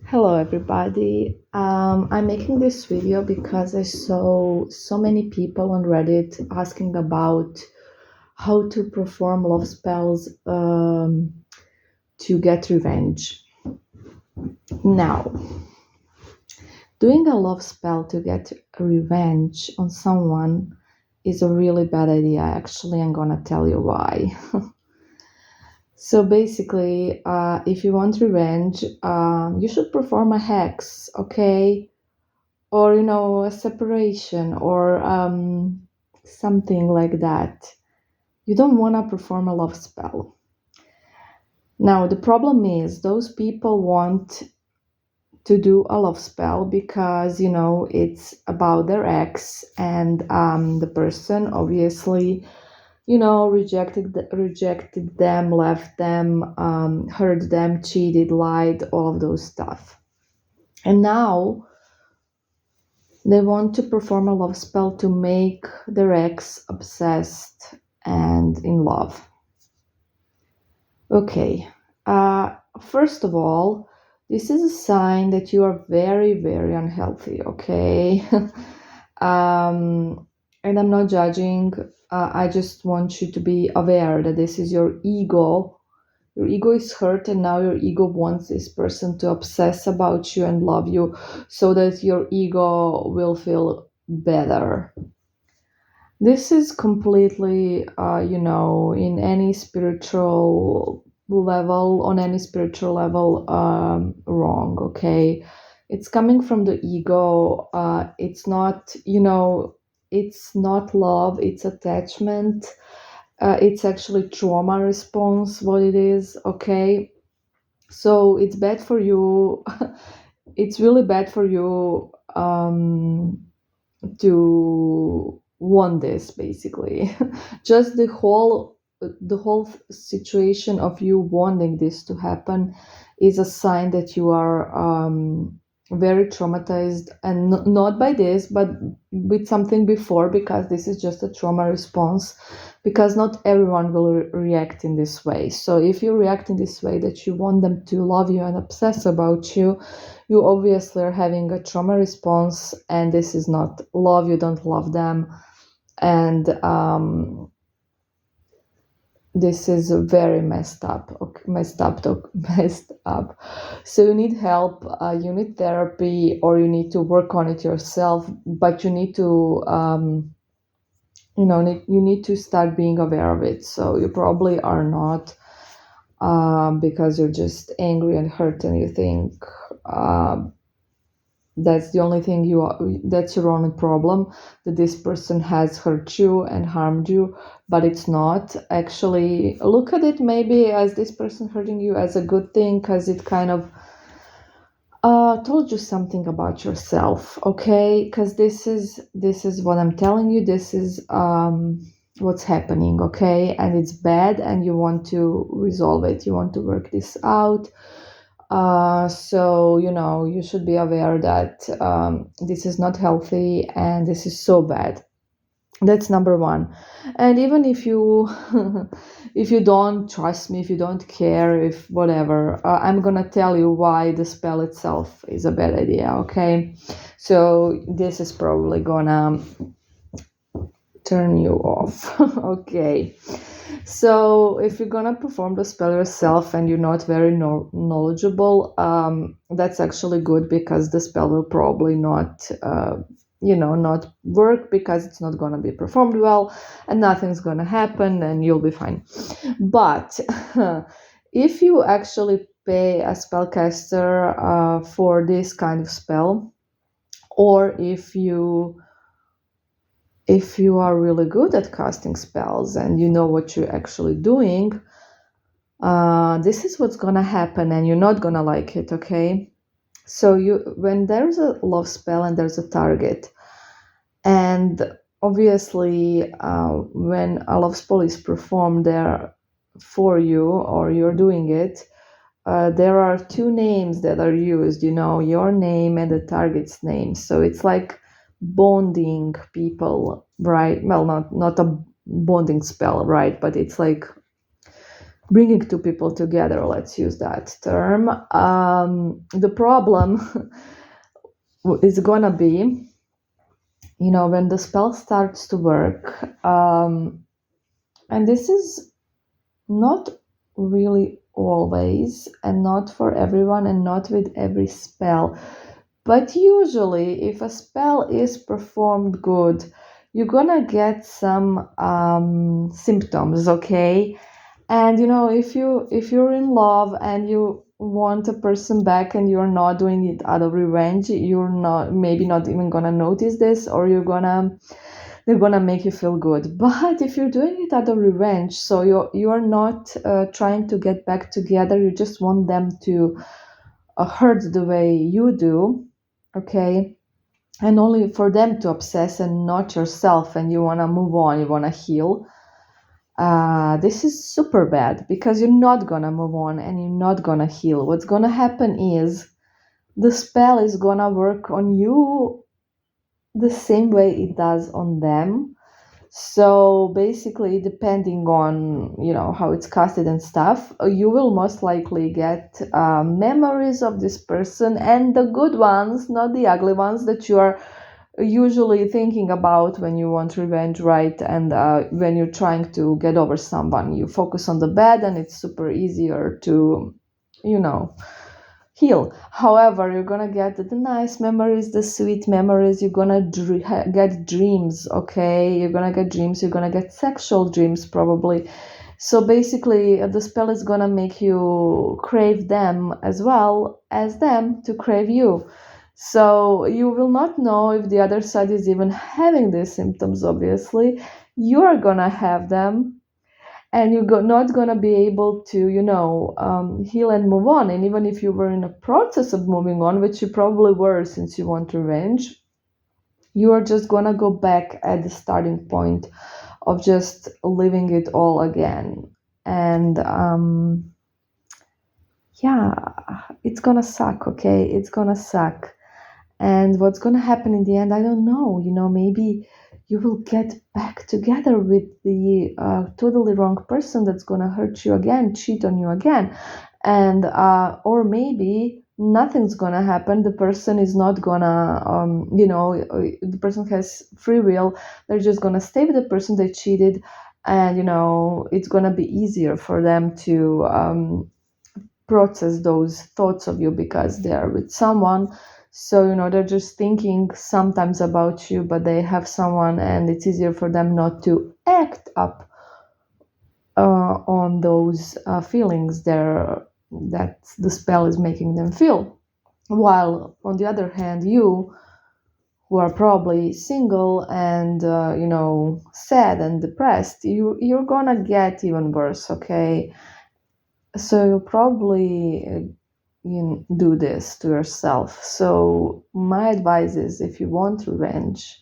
Hello, everybody. I'm making this video because I saw so many people on Reddit asking about how to perform love spells to get revenge. Now, doing a love spell to get revenge on someone is a really bad idea. Actually, I'm gonna tell you why. So basically, if you want revenge, you should perform a hex, okay? Or a separation or something like that. You don't want to perform a love spell. Now the problem is those people want to do a love spell because it's about their ex, and the person obviously rejected them, left them, hurt them, cheated, lied, all of those stuff. And now they want to perform a love spell to make their ex obsessed and in love. Okay, first of all, this is a sign that you are very, very unhealthy, okay? And I'm not judging. I just want you to be aware that this is your ego. Your ego is hurt, and now your ego wants this person to obsess about you and love you so that your ego will feel better. This is completely, in any spiritual level, on any spiritual level, wrong, okay? It's coming from the ego. It's not, it's not love, it's attachment. It's actually trauma response, what it is, okay? So it's bad for you. It's really bad for you to want this, basically. Just the whole situation of you wanting this to happen is a sign that you are very traumatized, and not by this but with something before, because this is just a trauma response, because not everyone will react in this way. So if you react in this way, that you want them to love you and obsess about you, you obviously are having a trauma response, and this is not love. You don't love them, and this is very messed up. Okay, messed up. So you need help. You need therapy, or you need to work on it yourself. But you need to you need to start being aware of it. So you probably are not, because you're just angry and hurt, and you think that's the only thing that's your only problem, that this person has hurt you and harmed you. But it's not. Actually, look at it maybe as this person hurting you as a good thing, because it kind of told you something about yourself, okay? Because this is what I'm telling you. This is what's happening, okay? And it's bad, and you want to resolve it. You want to work this out. So you should be aware that this is not healthy, and this is so bad. That's number one. And even if you if you don't trust me, if you don't care, if whatever, I'm gonna tell you why the spell itself is a bad idea, okay? So this is probably gonna turn you off. Okay. So if you're gonna perform the spell yourself and you're not very knowledgeable, that's actually good, because the spell will probably not work, because it's not gonna be performed well, and nothing's gonna happen, and you'll be fine. But if you actually pay a spellcaster for this kind of spell, or if you are really good at casting spells and you know what you're actually doing, this is what's gonna happen, and you're not gonna like it, okay? So when there's a love spell and there's a target, and obviously when a love spell is performed there for you, or you're doing it, there are two names that are used, your name and the target's name. So it's like bonding people, right? Well, not a bonding spell, right? But it's like bringing two people together, let's use that term. The problem is gonna be, when the spell starts to work, and this is not really always, and not for everyone, and not with every spell. But usually, if a spell is performed good, you're gonna get some symptoms, okay? And if you're in love and you want a person back and you're not doing it out of revenge, you're not maybe not even gonna notice this, or they're gonna make you feel good. But if you're doing it out of revenge, so you're not trying to get back together, you just want them to hurt the way you do, okay? And only for them to obsess and not yourself, and you want to move on, you want to heal. This is super bad, because you're not gonna move on and you're not gonna heal. What's gonna happen is the spell is gonna work on you the same way it does on them. So basically, depending on how it's casted and stuff, you will most likely get memories of this person, and the good ones, not the ugly ones that you are usually thinking about when you want revenge, right? And when you're trying to get over someone, you focus on the bad, and it's super easier to, you know, heal. However, you're gonna get the nice memories, the sweet memories. You're gonna get dreams, okay? You're gonna get dreams. You're gonna get sexual dreams, probably. So basically, the spell is gonna make you crave them as well as them to crave you. So you will not know if the other side is even having these symptoms, obviously. You are gonna have them, and you're not gonna be able to, heal and move on. And even if you were in a process of moving on, which you probably were since you want revenge, you are just gonna go back at the starting point of just living it all again. And yeah, it's gonna suck, okay? It's gonna suck. And what's going to happen in the end, I don't know. Maybe you will get back together with the totally wrong person that's going to hurt you again, cheat on you again. And or maybe nothing's going to happen. The person is not going to, the person has free will. They're just going to stay with the person they cheated. And, it's going to be easier for them to process those thoughts of you, because they are with someone. So they're just thinking sometimes about you, but they have someone, and it's easier for them not to act up on those feelings there that the spell is making them feel. While on the other hand, you, who are probably single and sad and depressed, you're gonna get even worse, okay? So you'll probably do this to yourself. So my advice is, if you want revenge,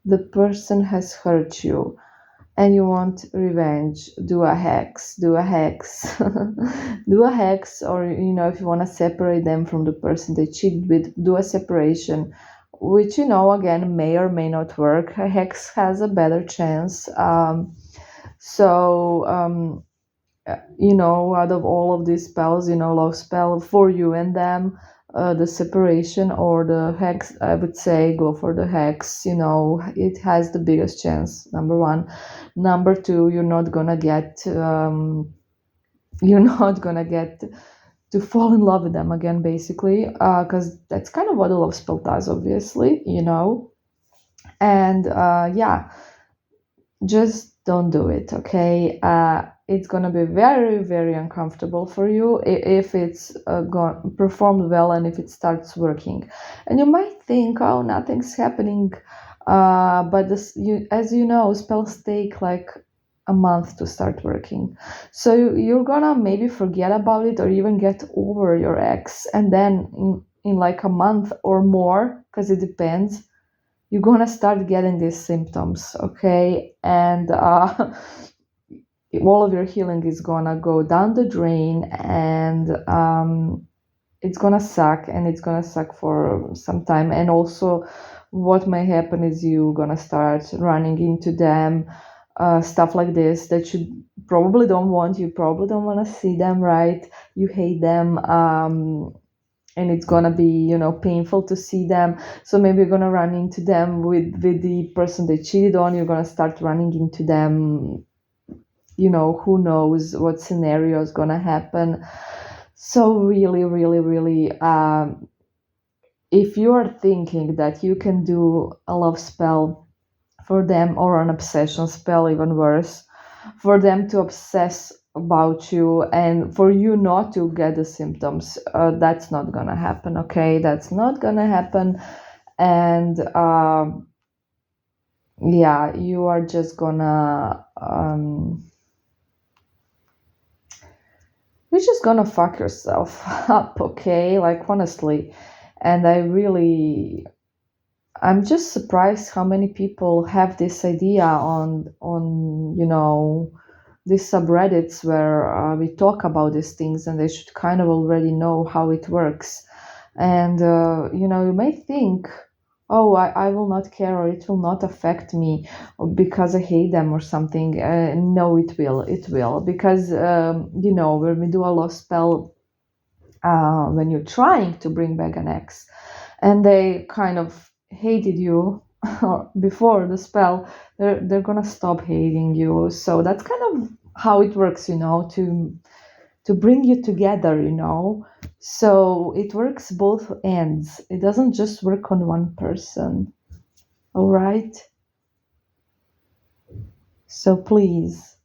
the person has hurt you and you want revenge, do a hex, do a hex. Do a hex. Or if you want to separate them from the person they cheated with, do a separation, which again may or may not work. A hex has a better chance. Out of all of these spells, love spell for you and them, the separation or the hex, I would say go for the hex. It has the biggest chance, number one. Number two, you're not gonna get to fall in love with them again, basically, because that's kind of what a love spell does, obviously. And yeah, just don't do it, okay? It's gonna be very, very uncomfortable for you if it's performed well, and if it starts working. And you might think, oh, nothing's happening, but as you know, spells take like a month to start working. So you're gonna maybe forget about it, or even get over your ex, and then in like a month or more, because it depends, you're gonna start getting these symptoms, okay? And all of your healing is gonna go down the drain, and it's gonna suck, and it's gonna suck for some time. And also, what may happen is you're gonna start running into them, stuff like this that you probably don't want, you probably don't want to see them, right? You hate them, and it's gonna be, painful to see them. So maybe you're gonna run into them with the person they cheated on. You're gonna start running into them, who knows what scenario is gonna happen. So really, really, really, if you are thinking that you can do a love spell for them, or an obsession spell, even worse, for them to obsess about you and for you not to get the symptoms, that's not gonna happen. Okay, that's not gonna happen. And yeah, you are just gonna you're just gonna fuck yourself up. Okay, like, honestly. And I'm just surprised how many people have this idea on these subreddits where we talk about these things, and they should kind of already know how it works. And you may think, oh, I will not care, or it will not affect me because I hate them or something. No, it will, because when we do a love spell, when you're trying to bring back an ex and they kind of hated you before the spell, they're gonna stop hating you. So that's kind of how it works, to bring you together. So it works both ends. It doesn't just work on one person. All right. So please,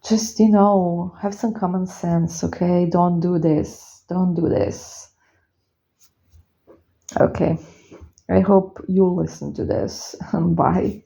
just have some common sense. Okay, don't do this. Don't do this. Okay. I hope you'll listen to this. Bye.